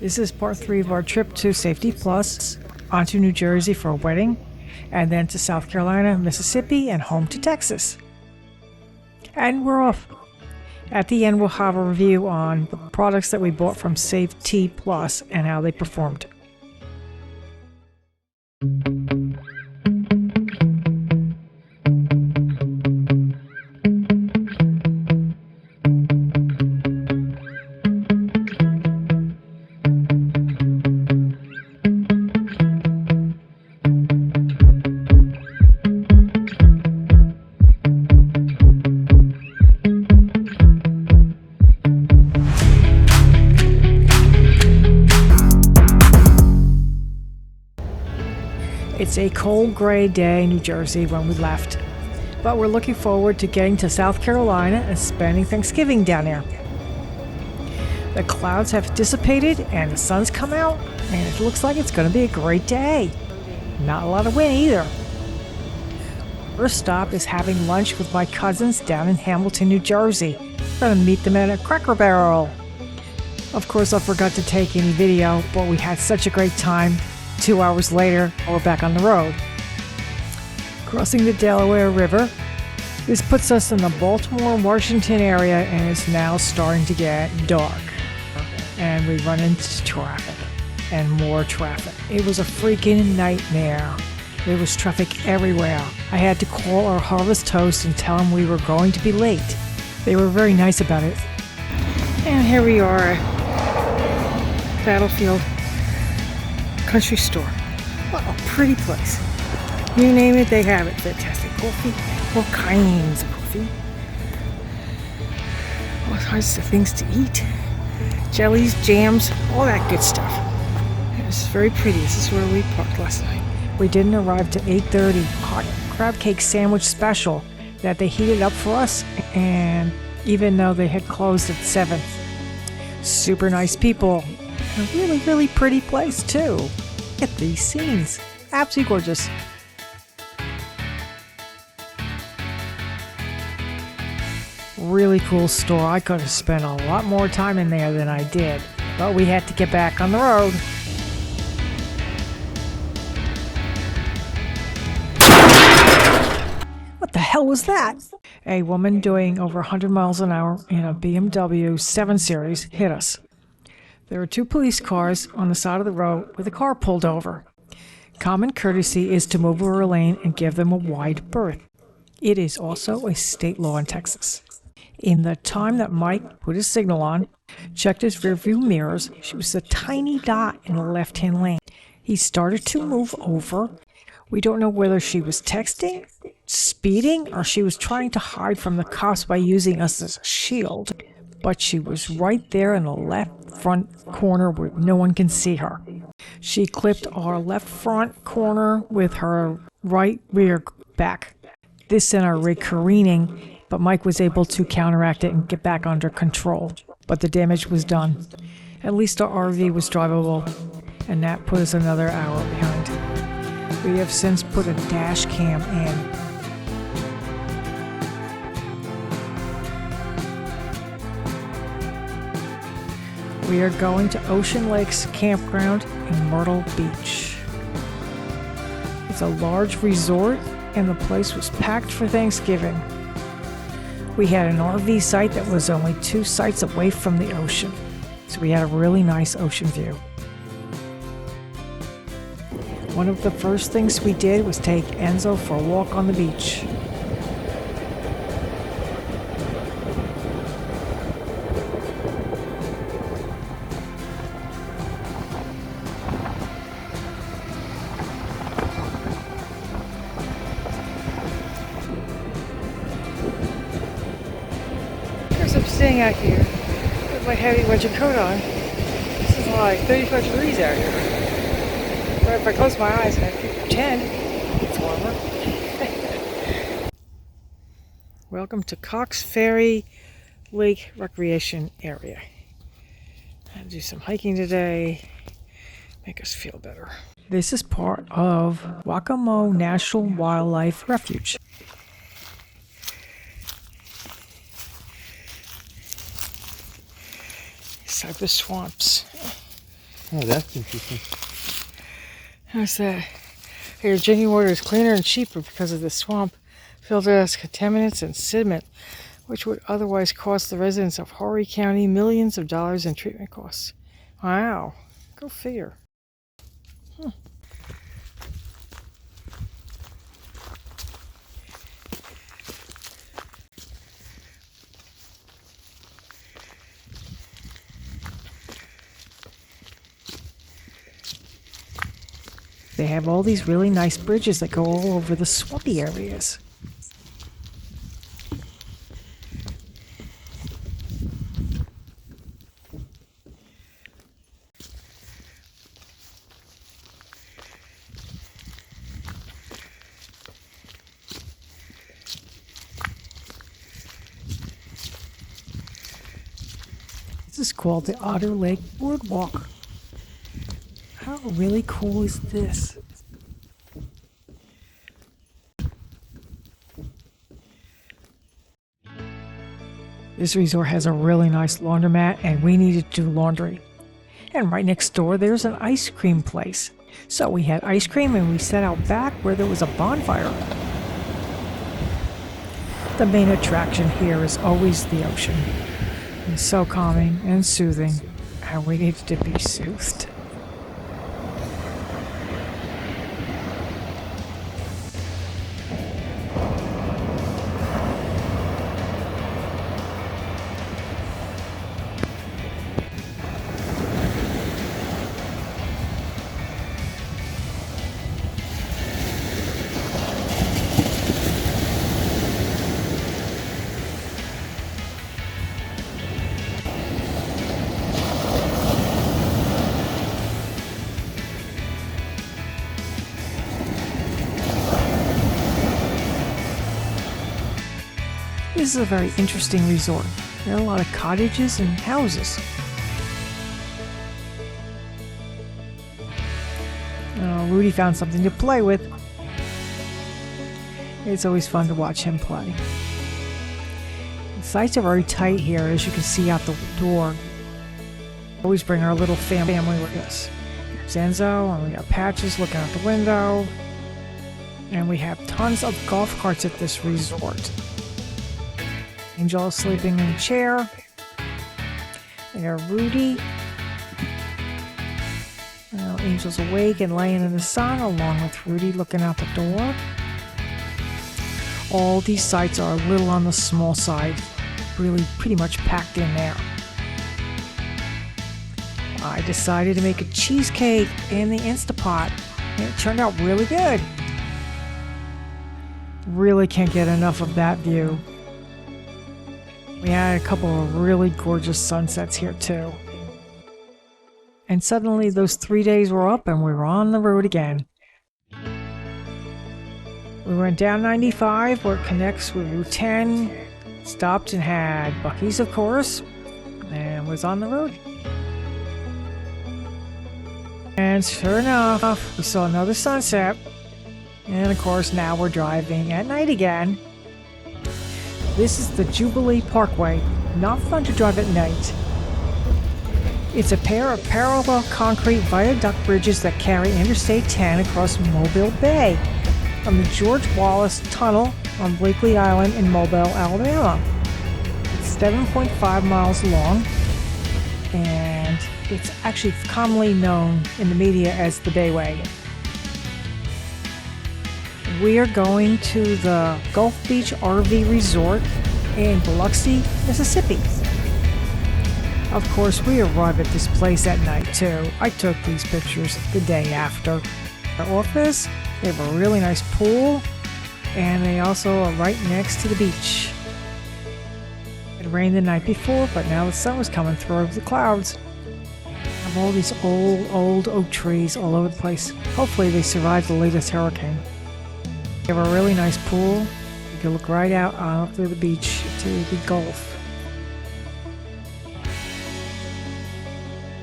This is part 3 of our trip to Safety Plus, onto New Jersey for a wedding, and then to South Carolina, Mississippi, and home to Texas. And we're off. At the end, we'll have a review on the products that we bought from Safety Plus and how they performed. It's a cold, gray day in New Jersey when we left, but we're looking forward to getting to South Carolina and spending Thanksgiving down there. The clouds have dissipated and the sun's come out, and it looks like it's going to be a great day. Not a lot of wind either. First stop is having lunch with my cousins down in Hamilton, New Jersey. We're going to meet them at a Cracker Barrel. Of course, I forgot to take any video, but we had such a great time. 2 hours later, we're back on the road. Crossing the Delaware River. This puts us in the Baltimore-Washington area, and it's now starting to get dark. And we run into traffic, and more traffic. It was a freaking nightmare. There was traffic everywhere. I had to call our Harvest Host and tell them we were going to be late. They were very nice about it. And here we are, Battlefield Country Store. What a pretty place. You name it, they have it. Fantastic coffee, all kinds of coffee, all kinds of things to eat, jellies, jams, all that good stuff. It's very pretty. This is where we parked last night. We didn't arrive till 8:30. Hot crab cake sandwich special that they heated up for us, and even though they had closed at 7. Super nice people. A really, really pretty place too. Look at these scenes. Absolutely gorgeous. Really cool store. I could have spent a lot more time in there than I did, but we had to get back on the road. What the hell was that? A woman doing over 100 miles an hour in a BMW 7 Series hit us. There were 2 police cars on the side of the road with a car pulled over. Common courtesy is to move over a lane and give them a wide berth. It is also a state law in Texas. In the time that Mike put his signal on, checked his rearview mirrors, she was a tiny dot in the left-hand lane. He started to move over. We don't know whether she was texting, speeding, or she was trying to hide from the cops by using us as a shield. But she was right there in the left front corner where no one can see her. She clipped our left front corner with her right rear back. This sent our rig careening, but Mike was able to counteract it and get back under control. But the damage was done. At least our RV was drivable, and that put us another hour behind. We have since put a dash cam in. We are going to Ocean Lakes Campground in Myrtle Beach. It's a large resort, and the place was packed for Thanksgiving. We had an RV site that was only 2 sites away from the ocean, so we had a really nice ocean view. One of the first things we did was take Enzo for a walk on the beach. I'm staying out here with my heavy winter coat on. This is like 35 degrees out here. But if I close my eyes and I pretend it's warmer. Welcome to Cox Ferry Lake Recreation Area. I'll do some hiking today, make us feel better. This is part of Waccamaw National Wildlife Refuge. Cypress swamps. Oh, that's interesting. How's that? Your drinking water is cleaner and cheaper because of the swamp filtered as contaminants and sediment, which would otherwise cost the residents of Horry County millions of dollars in treatment costs. Wow, go figure. They have all these really nice bridges that go all over the swampy areas. This is called the Otter Lake Boardwalk. How really cool is this? This resort has a really nice laundromat, and we needed to do laundry. And right next door, there's an ice cream place. So we had ice cream and we sat out back where there was a bonfire. The main attraction here is always the ocean. It's so calming and soothing, and we needed to be soothed. This is a very interesting resort. There are a lot of cottages and houses. Oh, Rudy found something to play with. It's always fun to watch him play. The sights are very tight here, as you can see out the door. Always bring our little family with us. There's Enzo, and we got Patches looking out the window. And we have tons of golf carts at this resort. Angel is sleeping in a chair. There, Rudy. Well, Angel's awake and laying in the sun, along with Rudy looking out the door. All these sites are a little on the small side, really pretty much packed in there. I decided to make a cheesecake in the Instapot, and it turned out really good. Really can't get enough of that view. We had a couple of really gorgeous sunsets here too. And suddenly those 3 days were up and we were on the road again. We went down 95 where it connects with Route 10, stopped and had Buc-ee's of course, and was on the road. And sure enough, we saw another sunset. And of course now we're driving at night again. This is the Jubilee Parkway, not fun to drive at night. It's a pair of parallel concrete viaduct bridges that carry Interstate 10 across Mobile Bay from the George Wallace Tunnel on Blakely Island in Mobile, Alabama. It's 7.5 miles long, and it's actually commonly known in the media as the Bayway. We are going to the Gulf Beach RV Resort in Biloxi, Mississippi. Of course, we arrived at this place at night too. I took these pictures the day after. Our office, they have a really nice pool, and they also are right next to the beach. It rained the night before, but now the sun was coming through over the clouds. I have all these old oak trees all over the place. Hopefully they survived the latest hurricane. We have a really nice pool. You can look right out onto the beach to the Gulf.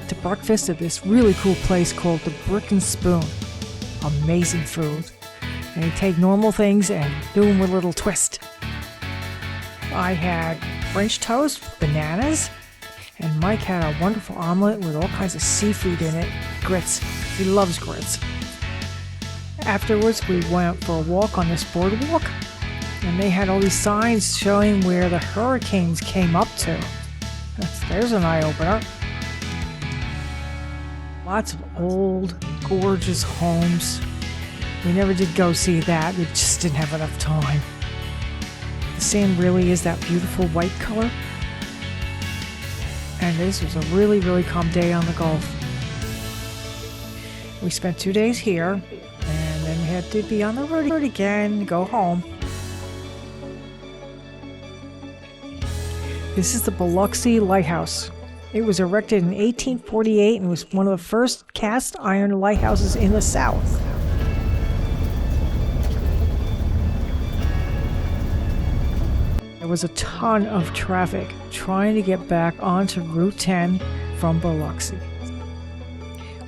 To breakfast at this really cool place called the Brick and Spoon. Amazing food. And you take normal things and do them with a little twist. I had French toast, bananas, And Mike had a wonderful omelet with all kinds of seafood in it. Grits. He loves grits. Afterwards, we went for a walk on this boardwalk, and they had all these signs showing where the hurricanes came up to. There's an eye-opener. Lots of old, gorgeous homes. We never did go see that. We just didn't have enough time. The sand really is that beautiful white color. And this was a really, really calm day on the Gulf. We spent 2 days here, and then we had to be on the road again, go home. This is the Biloxi Lighthouse. It was erected in 1848 and was one of the first cast iron lighthouses in the South. There was a ton of traffic trying to get back onto Route 10 from Biloxi.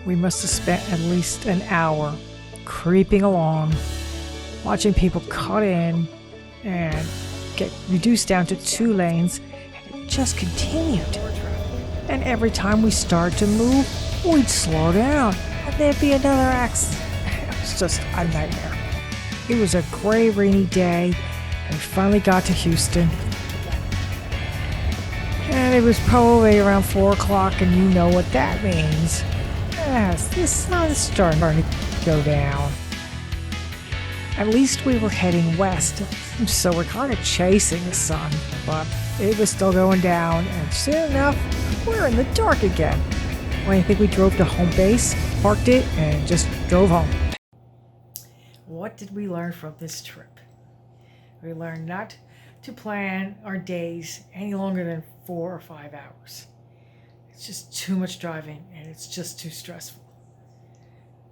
We must have spent at least an hour creeping along, watching people cut in and get reduced down to 2 lanes, and it just continued. And every time we started to move, we'd slow down, and there'd be another accident. It was just a nightmare. It was a gray, rainy day, and we finally got to Houston. And it was probably around 4 o'clock, and you know what that means. Yes, the sun's starting to go down. At least we were heading west, so we're kind of chasing the sun, but it was still going down, and soon enough, we're in the dark again. Well, I think we drove to home base, parked it, and just drove home. What did we learn from this trip? We learned not to plan our days any longer than 4 or 5 hours. It's just too much driving, and it's just too stressful.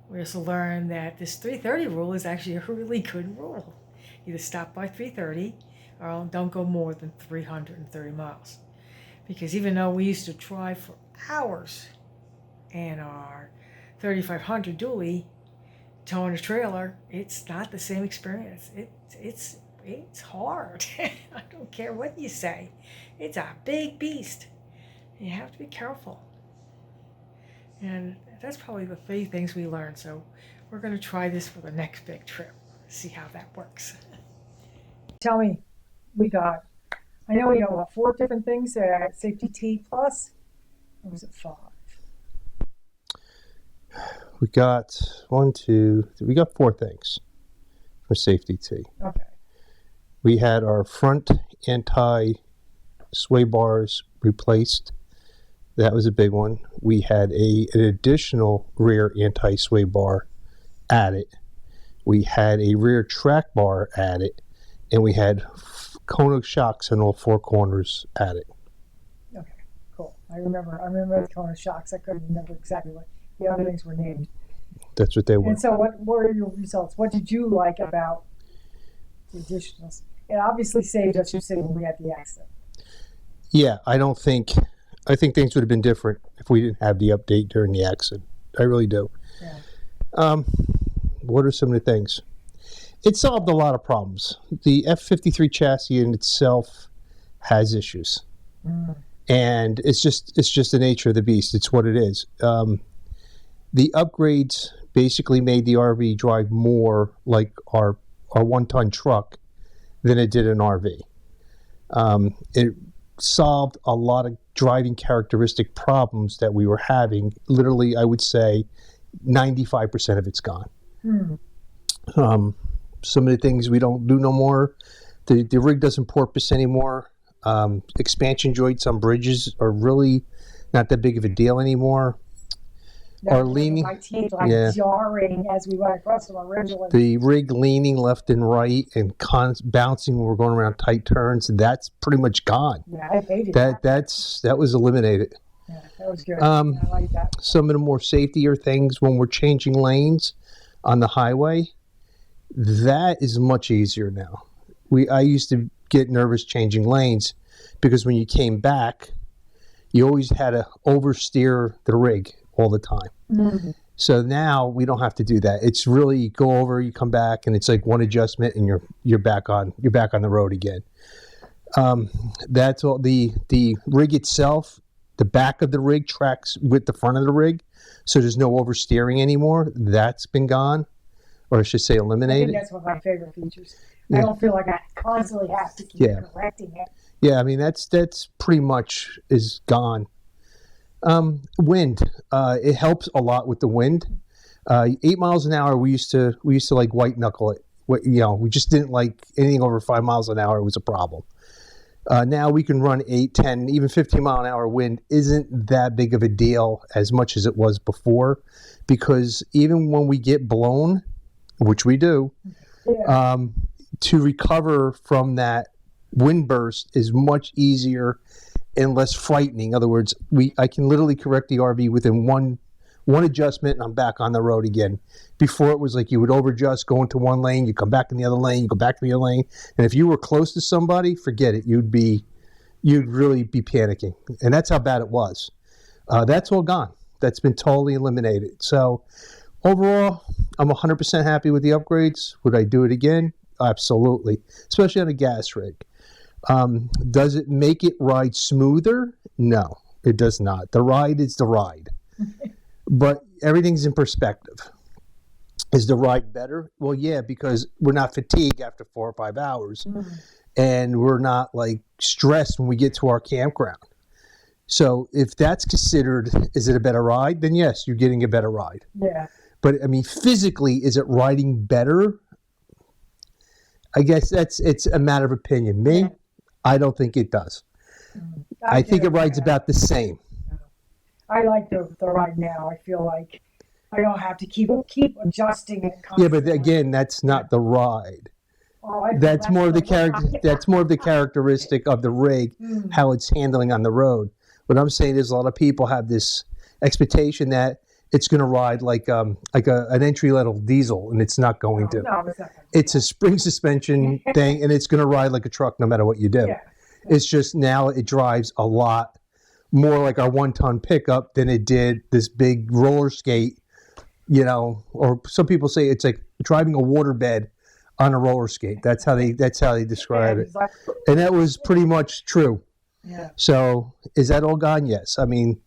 We also learned that this 3:30 rule is actually a really good rule. Either stop by 3:30 or don't go more than 330 miles. Because even though we used to drive for hours in our 3500 dually, towing a trailer, it's not the same experience. It's hard. I don't care what you say. It's a big beast. You have to be careful. And that's probably the 3 things we learned. So we're going to try this for the next big trip. See how that works. Tell me, I know we got 4 different things at Safety T plus, or was it 5? We got 4 things for Safety T. Okay. We had our front anti-sway bars replaced. That was a big one. We had an additional rear anti-sway bar added. We had a rear track bar added, and we had Kono shocks in all 4 corners added. Okay, cool. I remember the Kono shocks. I couldn't remember exactly what the other things were named. That's what they were. And so what were your results? What did you like about the additionals? It obviously saved us, you said, when we had the accident. Yeah, I think things would have been different if we didn't have the update during the accident. I really do. Yeah. What are some of the things? It solved a lot of problems. The F-53 chassis in itself has issues. And it's just the nature of the beast. It's what it is. The upgrades basically made the RV drive more like our 1-ton truck than it did an RV. It solved a lot of driving characteristic problems that we were having. Literally, I would say 95% of it's gone. Some of the things we don't do no more. The rig doesn't porpoise anymore. Expansion joints on bridges are really not that big of a deal anymore. Our leaning, my teeth jarring as we went across them originally. The rig leaning left and right and bouncing when we're going around tight turns, that's pretty much gone. Yeah, I hated that. That was eliminated. Yeah, that was good. I like that. Some of the more safetier things when we're changing lanes on the highway, that is much easier now. I used to get nervous changing lanes because when you came back, you always had to oversteer the rig all the time. Mm-hmm. So now we don't have to do that. It's really, you go over, you come back, and it's like one adjustment, and you're back on the road again. That's all. The rig itself the back of the rig tracks with the front of the rig, so there's no oversteering anymore. That's been gone, or I should say I think eliminated. that's one of my favorite features. Yeah. I don't feel like I constantly have to keep correcting it. Yeah, I mean that's pretty much is gone. Wind, it helps a lot with the wind. 8 miles an hour, we used to like white knuckle it. We just didn't like anything over 5 miles an hour was a problem. Now we can run 8, 10, even 15 mile an hour wind isn't that big of a deal as much as it was before, because even when we get blown, which we do, to recover from that wind burst is much easier and less frightening. In other words, I can literally correct the RV within one adjustment and I'm back on the road again. Before it was like you would over-adjust, go into one lane, you come back in the other lane, you go back to the other lane. And if you were close to somebody, forget it. You'd really be panicking. And that's how bad it was. That's all gone. That's been totally eliminated. So overall, I'm 100% happy with the upgrades. Would I do it again? Absolutely. Especially on a gas rig. Does it make it ride smoother? No, it does not. The ride is the ride. But everything's in perspective. Is the ride better? Well, yeah, because we're not fatigued after 4 or 5 hours. And we're not like stressed when we get to our campground. So if that's considered, is it a better ride? Then yes, you're getting a better ride. Yeah. But I mean, physically, is it riding better? I guess it's a matter of opinion. Me, I don't think it does. I think it rides about the same. I like the ride now. I feel like I don't have to keep adjusting it constantly. Yeah, but again, that's not the ride. That's more of the character. That's more of the characteristic of the rig, how it's handling on the road. What I'm saying is, a lot of people have this expectation that it's going to ride like an entry level diesel, and it's not going to. No, it's not. It's a spring suspension thing, and it's going to ride like a truck no matter what you do. Yeah. It's just now it drives a lot more like our 1-ton pickup than it did this big roller skate, or some people say it's like driving a waterbed on a roller skate. That's how they describe it. Exactly. And that was pretty much true. Yeah. So is that all gone? Yes. I mean,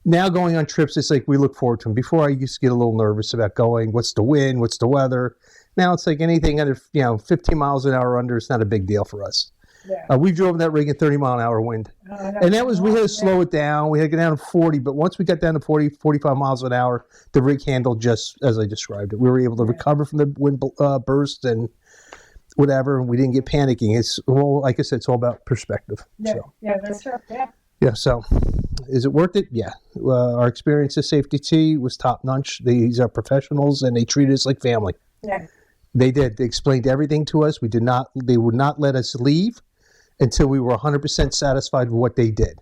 now going on trips, it's like we look forward to them. Before I used to get a little nervous about going, what's the wind, what's the weather? Now it's like anything under 15 miles an hour under, it's not a big deal for us. Yeah. We drove that rig at 30 mile an hour wind. And that was, we had to slow it down. We had to get down to 40, but once we got down to 40, 45 miles an hour, the rig handled just as I described it. We were able to recover from the wind burst and whatever, and we didn't get panicking. It's all, like I said, it's all about perspective. Yeah, So. yeah, that's true. Yeah. Yeah, so is it worth it? Yeah. Our experience at Safety T was top notch. These are professionals, and they treated us like family. Yeah. They did. They explained everything to us. They would not let us leave until we were 100% satisfied with what they did.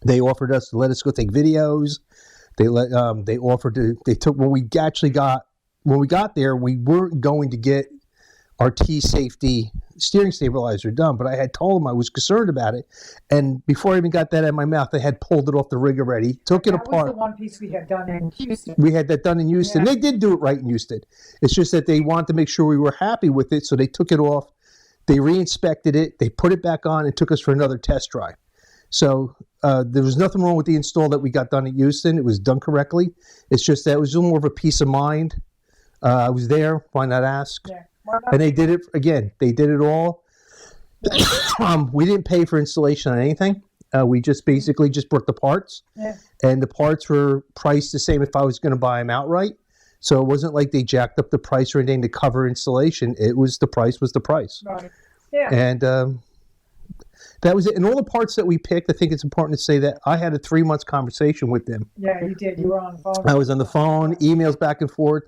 They offered us to let us go take videos. When we got there, we weren't going to get our T-Safety steering stabilizer done, but I had told them I was concerned about it. And before I even got that out of my mouth, they had pulled it off the rig already, took it apart. That was the one piece we had done in Houston. We had that done in Houston. Yeah. They did do it right in Houston. It's just that they wanted to make sure we were happy with it, so they took it off. They re-inspected it. They put it back on and took us for another test drive. So there was nothing wrong with the install that we got done at Houston. It was done correctly. It's just that it was a little more of a peace of mind. I was there. Why not ask? Yeah. And they did it again. They did it all. We didn't pay for installation on anything. We just basically just brought the parts. Yeah. And the parts were priced the same if I was going to buy them outright. So it wasn't like they jacked up the price or anything to cover installation. It was the price was the price. Right. Yeah. And that was it. And all the parts that we picked, I think it's important to say that I had a 3-month conversation with them. Yeah, you did. You were on the phone. I was on the phone, emails back and forth,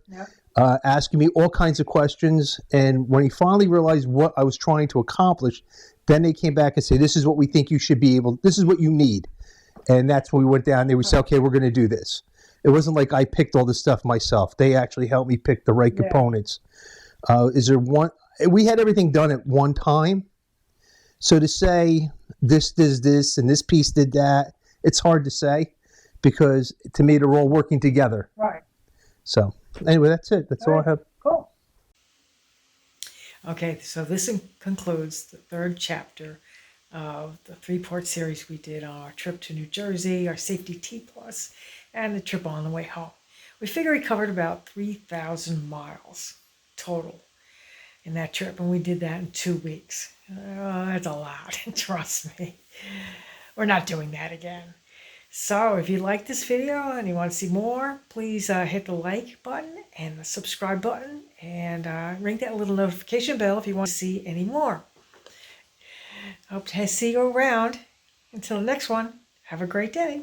asking me all kinds of questions. And when he finally realized what I was trying to accomplish, then they came back and said, this is what we think you should be able, this is what you need. And that's when we went down. They would say, okay, we're going to do this. It wasn't like I picked all this stuff myself. They actually helped me pick the right components. We had everything done at one time. So to say this does this and this piece did that, it's hard to say because to me they're all working together. Right. So anyway, that's it. That's all I have. Cool. Okay, so this concludes the third chapter the 3-part series we did on our trip to New Jersey, our Safety T Plus, and the trip on the way home. We figure we covered about 3,000 miles total in that trip, and we did that in 2 weeks. That's a lot, trust me. We're not doing that again. So if you like this video and you want to see more, please hit the like button and the subscribe button, and ring that little notification bell if you want to see any more. Hope to see you around. Until the next one, have a great day.